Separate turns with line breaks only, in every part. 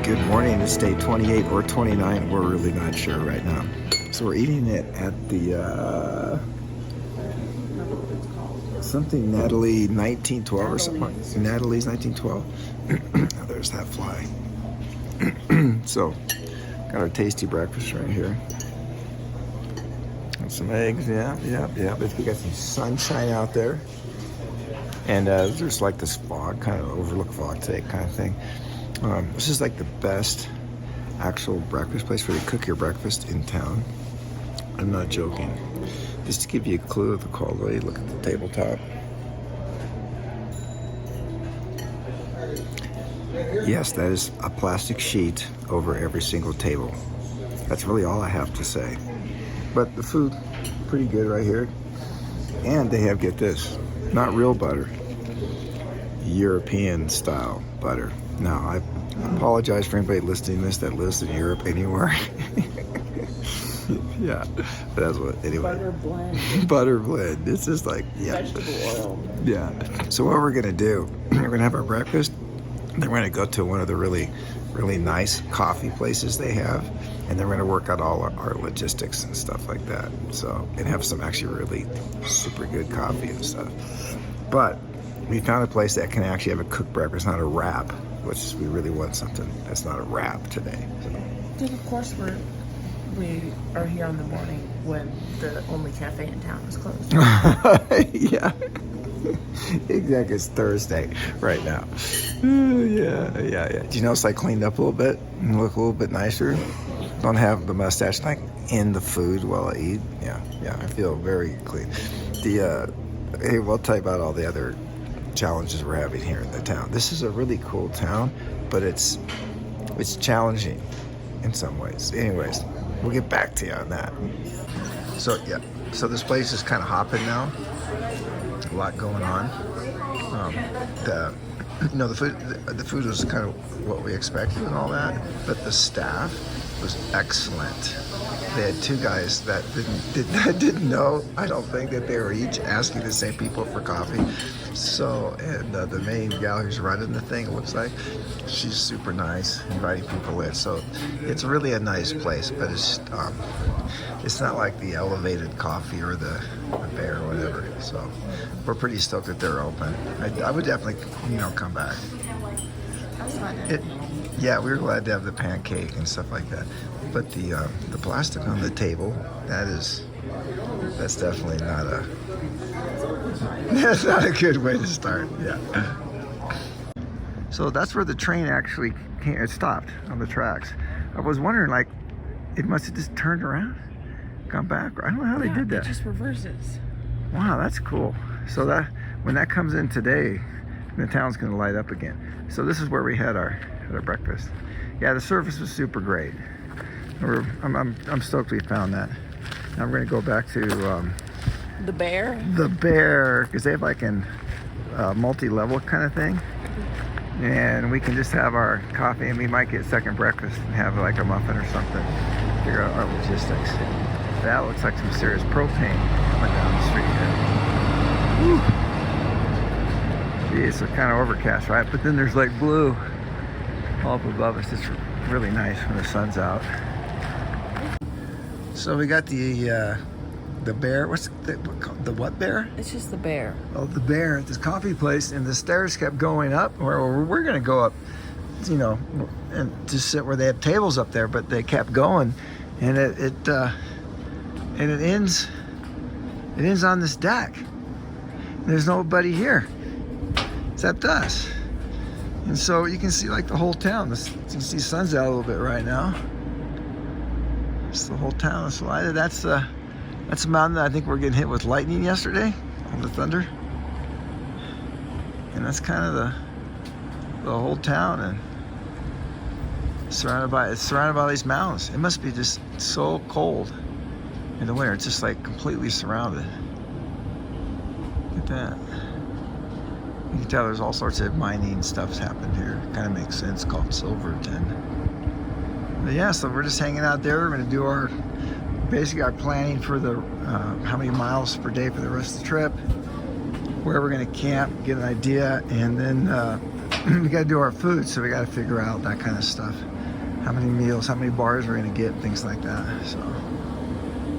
Good morning. It's day 28 or 29. We're really not sure right now. So we're eating it at the something Natalie 1912 or something. Natalie's 1912. Oh, there's that fly. So got our tasty breakfast right here. And some eggs. Yeah. But we got some sunshine out there. And there's like this fog, kind of overlook fog today kind of thing. This is like the best actual breakfast place where they cook your breakfast in town. I'm not joking. Just to give you a clue of the quality, look at the tabletop. Yes, that is a plastic sheet over every single table. That's really all I have to say. But the food, pretty good right here. And they have, get this, not real butter, European style butter. Now, I apologize for anybody listening to this that lives in Europe anywhere. Yeah, that's what, anyway.
Butter blend.
Butter blend. It's just like, yeah.
Vegetable oil.
Yeah. So what we're going to do, we're going to have our breakfast. Then we're going to go to one of the really, really nice coffee places they have. And then we're going to work out all our logistics and stuff like that. So, and have some actually really super good coffee and stuff. But we found a place that can actually have a cooked breakfast, not a wrap, which we really want something that's not a wrap today.
Dude, of course we are here on the morning when the only cafe in town is closed.
Yeah. Exactly. It's Thursday right now. Yeah. Do you notice I cleaned up a little bit and look a little bit nicer? Don't have the mustache like in the food while I eat. Yeah. I feel very clean. Hey, we'll tell you about all the other challenges we're having here in the town. This is a really cool town, but it's challenging in some ways. Anyways, we'll get back to you on that. So yeah, so this place is kind of hopping now. A lot going on. The food was kind of what we expected and all that, but the staff was excellent. They had two guys that didn't know, I don't think, that they were each asking the same people for coffee. So, and the main gal who's running the thing, it looks like, she's super nice, inviting people in. So it's really a nice place, but it's not like the Elevated Coffee or the Bear or whatever. So we're pretty stoked that they're open. I would definitely, come back.
That's fun.
Yeah, we were glad to have the pancake and stuff like that. But the plastic on the table, that's definitely not that's not a good way to start. Yeah. So that's where the train actually it stopped on the tracks. I was wondering, like, it must have just turned around, gone back. I don't know how they did that.
It just reverses.
Wow, that's cool. So that when that comes in today, the town's going to light up again. So this is where we had our breakfast. Yeah, the service was super great. I'm stoked we found that. Now I'm going to go back to
The Bear.
the Bear, because they have like a multi-level kind of thing, and we can just have our coffee, and we might get second breakfast and have like a muffin or something. Figure out our logistics. That looks like some serious propane coming down the street here. Woo. Geez, it's kind of overcast, right? But then there's like blue all up above us. It's really nice when the sun's out. So we got the Bear. What's the what Bear?
It's just The Bear.
Oh, the Bear at this coffee place, and the stairs kept going up. We're gonna go up, and just sit where they have tables up there, but they kept going, and it ends on this deck. There's nobody here except us. And so you can see like the whole town. You can see sun's out a little bit right now. It's the whole town. So that's a mountain that I think we're getting hit with lightning yesterday, all the thunder. And that's kind of the whole town, and it's surrounded by these mountains. It must be just so cold in the winter. It's just like completely surrounded. Look at that. You can tell there's all sorts of mining stuff's happened here. Kind of makes sense, called Silverton. But yeah, so we're just hanging out there. We're going to do our planning for the how many miles per day for the rest of the trip, where we're going to camp, get an idea, and then we got to do our food, so we got to figure out that kind of stuff. how many meals, how many bars we're gonna get, things like that. So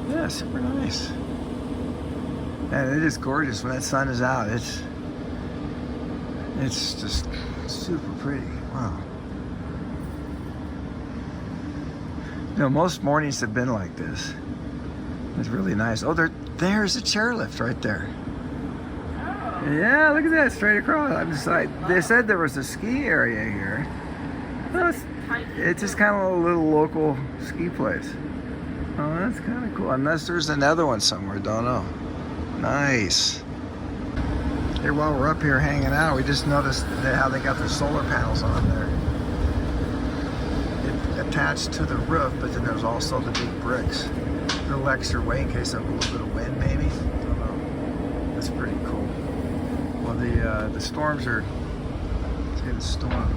yeah, super nice. And it is gorgeous when that sun is out. It's just super pretty. Wow. You know, most mornings have been like this. It's really nice. Oh, there's a chairlift right there. Yeah, look at that, straight across. I'm just like, they said there was a ski area here. Well, it's just kind of a little local ski place. Oh, that's kind of cool. Unless there's another one somewhere, don't know. Nice. Here, while we're up here hanging out, we just noticed how they got their solar panels on there. It attached to the roof, but then there's also the big bricks. A little extra weight in case of a little bit of wind, maybe. I don't know. That's pretty cool. Well, the storms are. It's getting storm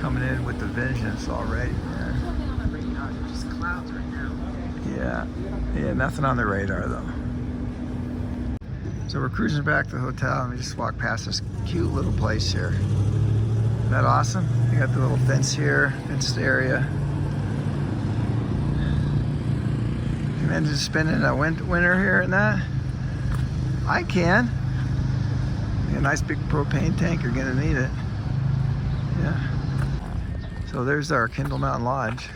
coming in with the vengeance already, man.
Nothing on the radar. There's just clouds right now.
Yeah, nothing on the radar though. So we're cruising back to the hotel and we just walked past this cute little place here. Isn't that awesome? You got the little fence here, fenced area. Can you imagine spending a winter here and that? I can. A nice big propane tank, you're gonna need it. Yeah. So there's our Kendall Mountain Lodge.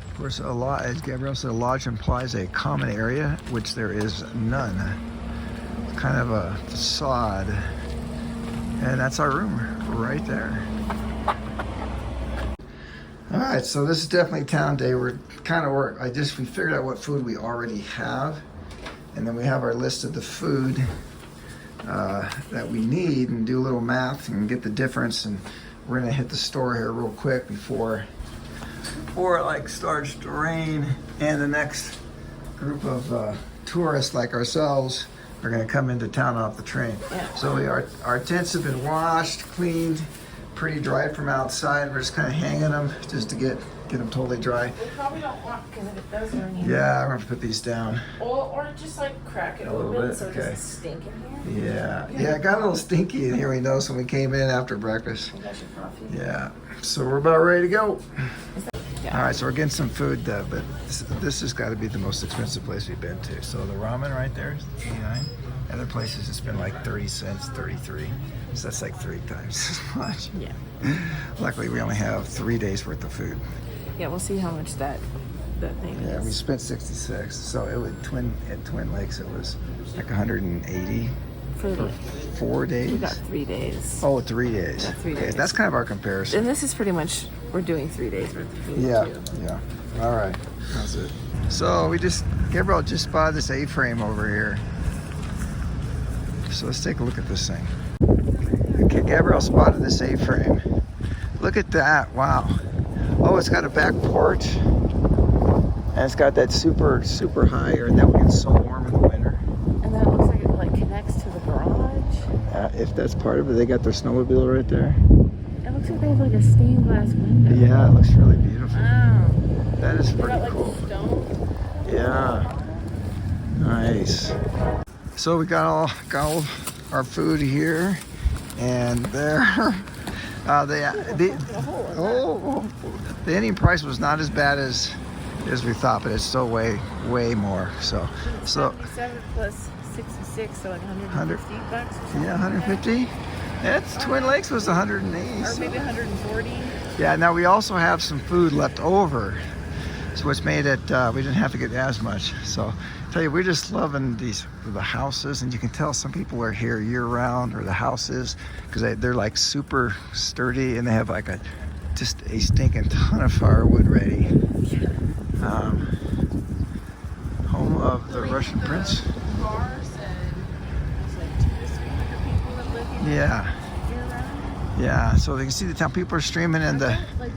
Of course, as Gabrielle said, a lodge implies a common area, which there is none. It's kind of a facade. And that's our room right there. All right, so this is definitely town day. We're kind of we figured out what food we already have. And then we have our list of the food that we need and do a little math and get the difference. And we're gonna hit the store here real quick before it like starts to rain and the next group of tourists like ourselves are gonna come into town off the train.
Yeah.
So our tents have been washed, cleaned, pretty dry from outside. We're just kind of hanging them just to get them totally dry.
We probably don't want, because if it does rain.
Yeah, I'm gonna put these down.
Or just like crack it a little bit so it
okay.
doesn't stink in here.
Yeah, it got a little stinky in here, we noticed when we came in after breakfast.
I think I should coffee.
Yeah, so we're about ready to go.
Yeah.
All right, so we're getting some food, but this has got to be the most expensive place we've been to. So the ramen right there is $89. Other places it's been like 30 cents, 33. So that's like 3 times as much.
Yeah.
Luckily, we only have 3 days worth of food.
Yeah, we'll see how much that thing
Yeah, we
is.
spent 66. So it would at Twin Lakes it was like 180 for 4 days.
We got 3 days.
Oh, 3 days.
Yeah, 3
Okay,
days.
that's kind of our comparison.
And this is pretty much, we're doing 3 days worth of food
Yeah,
too.
yeah. All right, that's it. So Gabrielle just bought this A-frame over here. So let's take a look at this thing. Okay, Gabrielle spotted this A-frame. Look at that, wow. Oh, it's got a back porch. And it's got that super, super high air, and that would get so warm in the winter.
And then it looks like it connects to the garage.
If that's part of it, they got their snowmobile right there.
It looks like they have like a stained glass window.
Yeah, it looks really beautiful.
Wow.
That is
They
pretty
got like
cool.
the stone.
Yeah, nice. So we got all our food here, and there. The Indian price was not as bad as we thought, but it's still way more. So
77 plus 66, so like 150 bucks or something.
yeah, 150. That's Twin Lakes was 180.
Or maybe 140.
Yeah. Now we also have some food left over, so which made it we didn't have to get as much. So I tell you, we're just loving the houses, and you can tell some people are here year round, or the houses, because they're like super sturdy, and they have like just a stinking ton of firewood ready. Home of the Russian prince.
Bar said there's like 200 to 300 people that live here
Yeah,
year round.
yeah. So they can see the town. People are streaming in the
Like,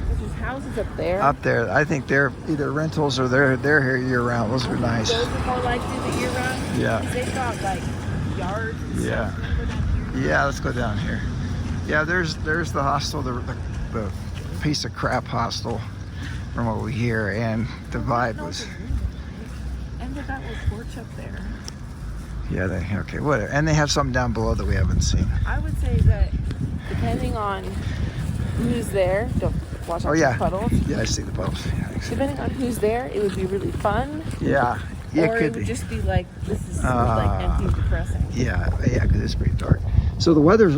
there's just houses up there.
up there. I think they're either rentals or they're here year round. Those are nice.
Those are more like the year round.
Yeah.
'Cause they've got like yards and
Yeah.
stuff. Remember down here?
Yeah, let's go down here. Yeah, there's the hostel, the piece of crap hostel from over here, and the vibe was.
And they got a little porch up there.
Yeah, okay, whatever. And they have something down below that we haven't seen.
I would say that depending on who's there, don't watch out
Oh
for
yeah.
puddles.
Yeah, I see the puddles. Yeah, I see.
Depending on who's there, it would be really fun.
Yeah,
Or
it
it
could
would
be.
just be like, this is like empty and depressing.
Yeah, because it's pretty dark. So the weather's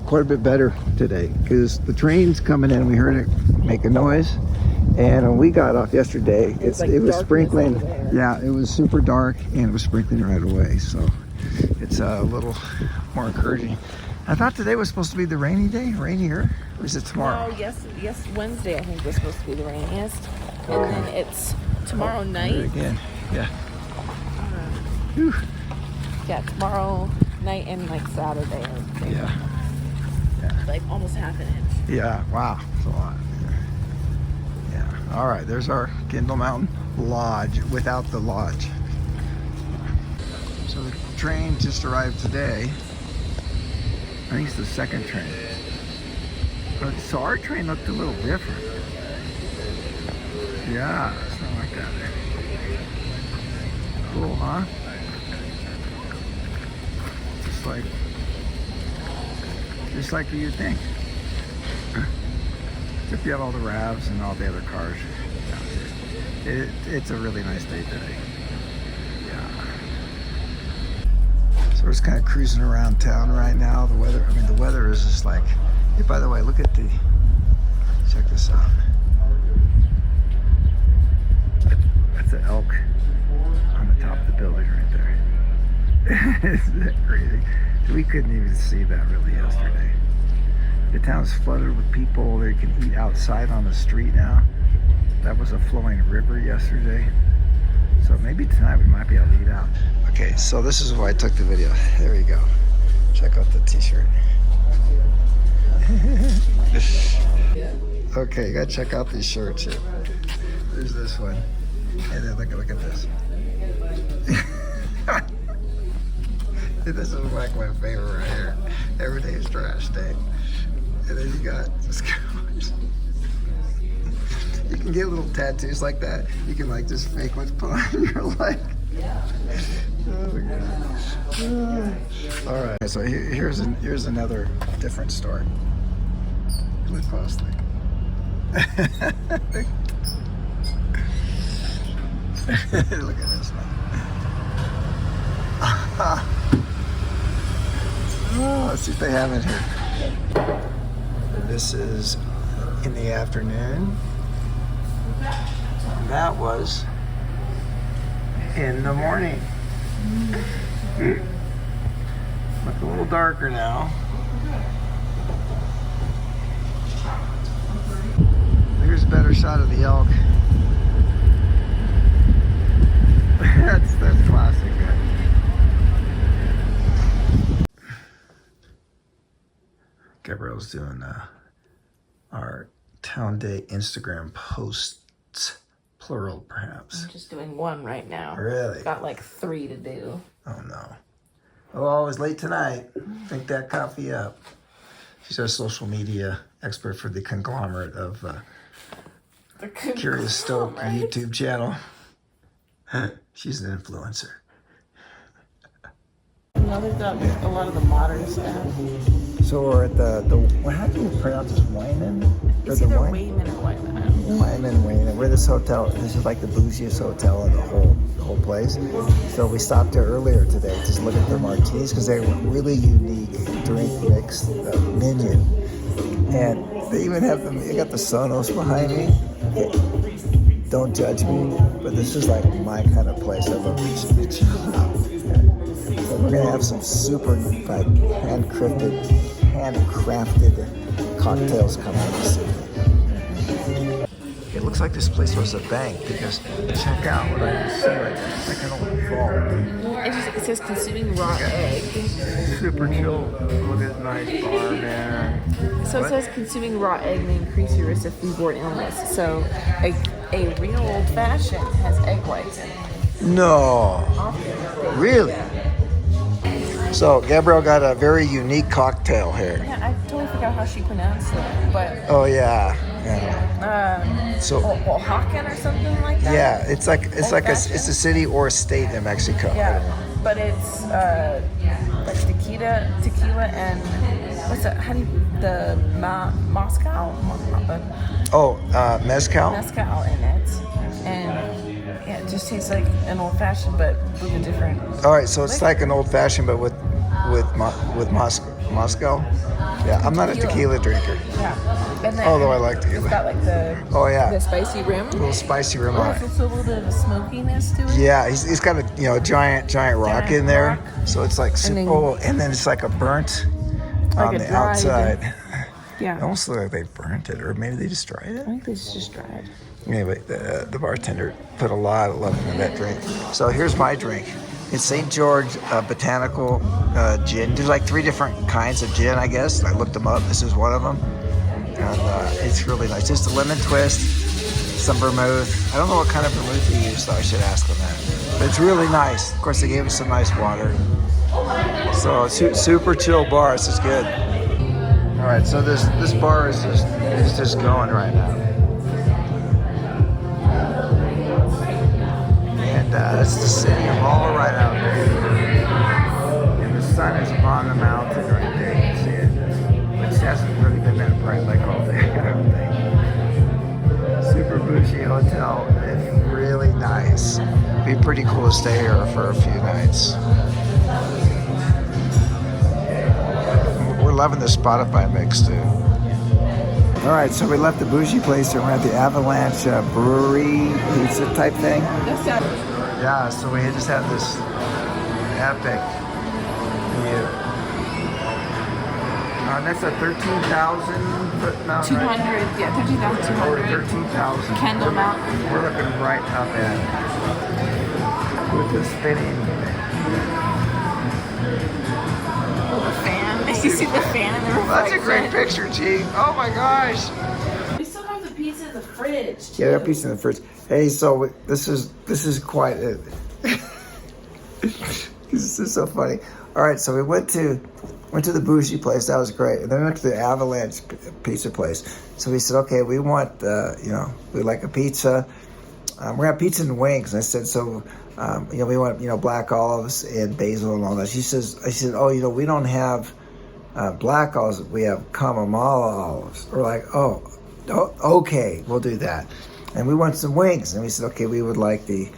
quite a bit better today because the train's coming in. We heard it make a noise, and when we got off yesterday, it was
darkness
sprinkling.
over there.
Yeah, it was super dark and it was sprinkling right away. So it's a little more encouraging. I thought today was supposed to be the rainy day, rainier. Or is it tomorrow?
No, yes, Wednesday I think was supposed to be the rainiest, and then it's tomorrow
Do it
night.
again. Yeah. Whew.
Yeah, tomorrow night and like Saturday.
Yeah.
Like almost half an inch.
Yeah. Wow. That's a lot. Yeah. All right. There's our Kendall Mountain Lodge without the lodge. So the train just arrived today. I think it's the second train. So our train looked a little different. Yeah, it's not like that. Cool, huh? Just like you'd think. Except you have all the RAVs and all the other cars. Yeah. It's a really nice day today. Yeah. So we're just kind of cruising around town right now. The weather is just like, hey, by the way, check this out. That's an elk on the top of the building right there. Isn't that crazy? We couldn't even see that really yesterday. The town's flooded with people. They can eat outside on the street now. That was a flowing river yesterday. So maybe tonight we might be able to eat out. Okay, so this is why I took the video. There you go. Check out the t-shirt. Okay, you gotta check out these shirts here. There's this one. And then look at this. This is like my favorite right here. Every day is trash day. And then you got this guy. You can get little tattoos like that. You can like just fake ones put on your leg. Oh my God. All right, so here's another different story. Look closely. Look at this one. Oh, let's see if they have it here. This is in the afternoon. And that was in the morning. Look a little darker now. Here's a better shot of the elk. That's classic. Gabrielle's doing our Town Day Instagram posts, plural perhaps.
I'm just doing one right now.
Really?
Got like 3 to do.
Oh no. Oh, it's late tonight. Drink that coffee up. She's our social media expert for the conglomerate of Curious Stoke YouTube channel. She's an influencer.
Now they've got a lot of the modern stuff.
So we're at how do you pronounce this? Wayman?
It's either Wayman or Wayman.
Wayman. We're this hotel. This is like the bougiest hotel in the whole place. So we stopped there earlier today to just look at their martinis because they were really unique drink mix menu. And they even have they got the Sonos behind me. Don't judge me, but this is like my kind of place. I love to chill out. So we're gonna have some super like handcrafted cocktails coming up this evening. It looks like this place was a bank because check out what I see right there. It's like an old vault.
It says consuming raw egg.
Super chill. Look at nice bar, man.
So it says consuming raw egg may increase your risk of foodborne illness. So a real old fashioned has egg whites in it.
No. Really? So Gabrielle got a very unique cocktail here.
Yeah, I totally forgot how she pronounced it, but
Oh yeah. So
Oaxacan or something like that.
yeah, it's a city or a state in Mexico.
Yeah, but it's like tequila and what's So how do you the Moscow
Mezcal.
mezcal in it, and yeah, it just tastes like an old fashioned, but with a different.
All right, so it's like an old fashioned, but with Moscow. Yeah, I'm not a tequila drinker.
Yeah. And then
Although I like tequila.
It's got like the
the
spicy rim.
A little spicy rim on it.
It's a little bit of a smokiness to it.
Yeah, he's got a giant rock in there,
rock.
so it's like
And then-
and then it's like a burnt
Like
on
a
the
dried-
outside. It
Yeah.
almost looks like they burnt it, or maybe they just dried it.
I think this is just dried.
Anyway, the bartender put a lot of love into that drink. So here's my drink. It's St. George Botanical Gin. There's like 3 different kinds of gin, I guess. I looked them up. This is one of them. And it's really nice. Just a lemon twist, some vermouth. I don't know what kind of vermouth you use, though. I should ask them that. But it's really nice. Of course, they gave us some nice water. So super chill bar. This is good. All right, so this bar is just going right now. And that's the city all right out there. And the sun is upon the mountain right there. You can see it. Which hasn't really been that bright like all day, I don't think. Super bougie hotel. It's really nice. Be pretty cool to stay here for a few nights. We're loving the Spotify mix too. All right, so we left the bougie place and we're at the Avalanche Brewery pizza type thing. Yeah, so we just had this epic view. That's a 13,000 foot mountain.
200, yeah, 13,200.
13,000.
Kendall Mountain.
We're looking right up at it. With the spinning.
The fan. You see the fan in the reflection.
That's a great picture, G. Oh my gosh.
We still have the pizza in the fridge. Too.
Yeah, that piece in the fridge. Hey, so this is quite it. This is so funny. All right, so we went to the bougie place. That was great. And then we went to the Avalanche pizza place. So we said, okay, we want we like a pizza. We're gonna have pizza and wings. And I said, so we want black olives and basil and all that. I said, oh, we don't have black olives. We have Kamamala olives. We're like, oh, okay, we'll do that. And we want some wings. And we said, okay, we would like we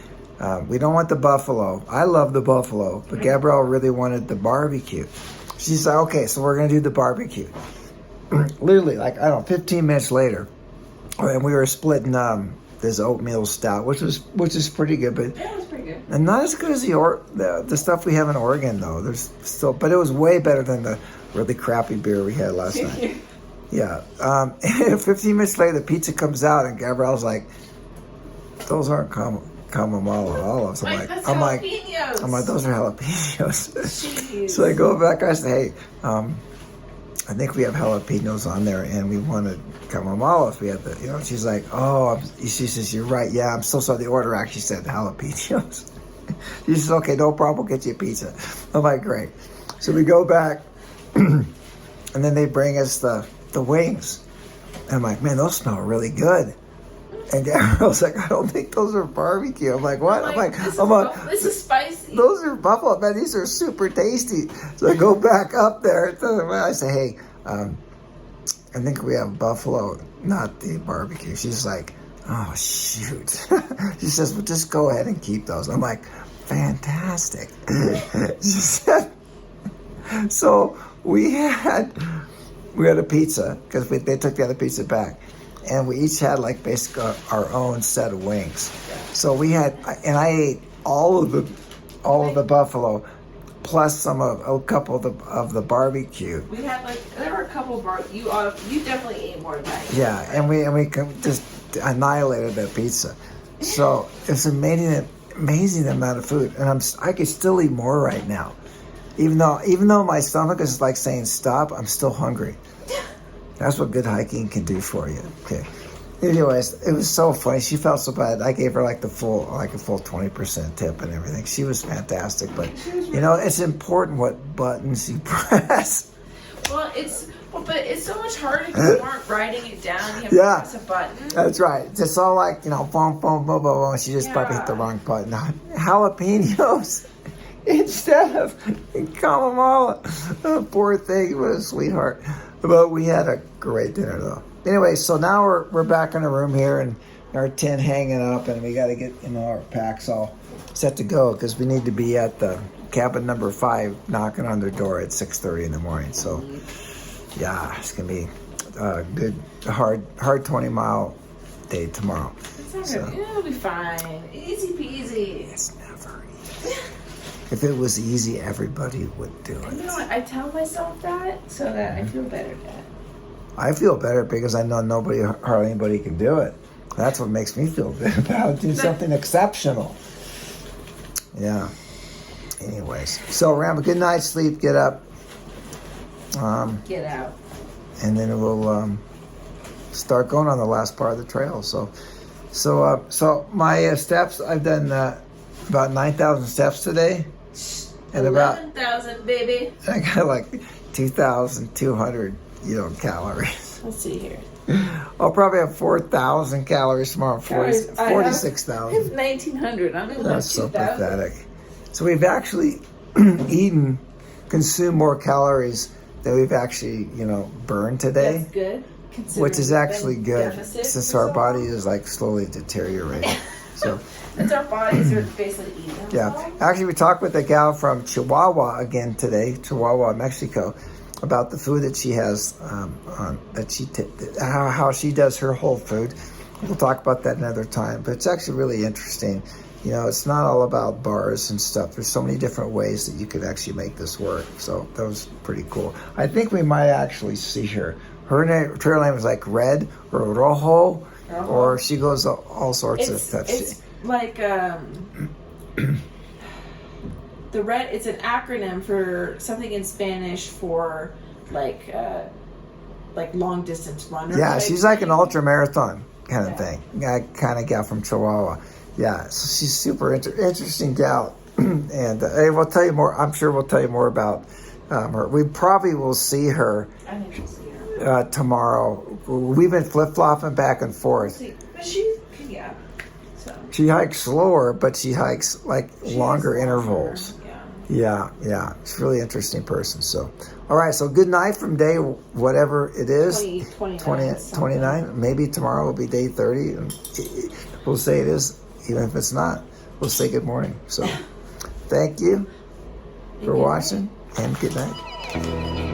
don't want the buffalo. I love the buffalo, but Gabrielle really wanted the barbecue. She said, okay, so we're going to do the barbecue. Literally, 15 minutes later, and we were splitting this oatmeal stout, which is pretty good, but
Yeah, it was pretty good.
and not as good as the stuff we have in Oregon, though. There's still, but it was way better than the really crappy beer we had last night. Yeah. 15 minutes later, the pizza comes out, and Gabrielle's like, "Those aren't Kamamala olives." I'm like, "Those are jalapenos."
Jeez.
So I go back. I say, "Hey, I think we have jalapenos on there, and we wanted Kamamalas. We had the, She's like, "Oh," she says, "You're right. Yeah, I'm so sorry. The order actually said jalapenos." She says, "Okay, no problem. We'll get you a pizza." I'm like, "Great." So we go back, and then they bring us the wings. And I'm like, "Man, those smell really good." And Gabrielle's like, "I don't think those are barbecue." I'm like, "What?"
This is spicy.
"Those are buffalo, man. These are super tasty." So I go back up there. I say, "Hey, I think we have buffalo, not the barbecue." She's like, "Oh, shoot." She says, "Well, just go ahead and keep those." I'm like, "Fantastic." She said, so we had a pizza because they took the other pizza back. And we each had basically our own set of wings. So we had, and I ate all of the buffalo, plus a couple of the barbecue.
We had there were a couple of you definitely ate more than that.
Yeah, and we just annihilated that pizza. So it's amazing amount of food, and I could still eat more right now, even though my stomach is saying stop. I'm still hungry. That's what good hiking can do for you. Okay. Anyways, it was so funny. She felt so bad. I gave her a full 20% tip and everything. She was fantastic. But it's important what buttons you press.
Well, but it's so much harder if you aren't writing it down. You have to press a button.
That's right. It's all boom, boom, boom, boom, boom. She just probably hit the wrong button. Jalapenos instead of Kamala. Oh, poor thing, what a sweetheart. But we had a great dinner though. Anyway, so now we're back in the room here and our tent hanging up, and we got to get our packs all set to go because we need to be at the cabin number 5 knocking on their door at 6:30 in the morning. So yeah, it's gonna be a good hard 20-mile day tomorrow.
It's not gonna, it'll be fine. Easy peasy.
It's never easy. If it was easy, everybody would do it.
You know what? I tell myself that so that I feel better, Dad.
I feel better because I know hardly anybody can do it. That's what makes me feel good about doing something exceptional. Yeah. Anyways, so we're gonna have a good night's sleep. Get up.
Get out.
And then we'll start going on the last part of the trail. So my steps, I've done about 9,000 steps today, and about
11,000, baby.
I got like 2,200 calories.
Let's see here.
I'll probably have 4,000 calories tomorrow. 46,000.
I have 1,900. I'm in
That's so
2,000.
pathetic. So we've actually consumed more calories than we've actually, burned today.
That's good.
Which is actually good since
for
our
so
body
long.
is like slowly deteriorating. So
Since our bodies are basically eating themselves.
yeah, actually we talked with a gal from Chihuahua again today, Chihuahua, Mexico, about the food that she has, how she does her whole food. We'll talk about that another time, but it's actually really interesting. It's not all about bars and stuff. There's so many different ways that you could actually make this work. So that was pretty cool. I think we might actually see her. Her trail name is like Red or Rojo, or she goes all sorts of stuff.
It's like the red. It's an acronym for something in Spanish for like long distance runner.
Yeah,
type
she's like
thing.
an ultra marathon kind of thing. Kind of gal from Chihuahua. Yeah, so she's super interesting gal, and hey, we'll tell you more. I'm sure we'll tell you more about her. We probably will see her.
I think we'll see her.
Tomorrow. We've been flip-flopping back and forth.
But she, yeah. So
She hikes slower, but she hikes like longer intervals.
Yeah.
Yeah. She's a really interesting person. So, all right. So good night from day whatever it is. 29. Maybe tomorrow will be day 30. And we'll say it is. Even if it's not, we'll say good morning. So thank you for watching and good night.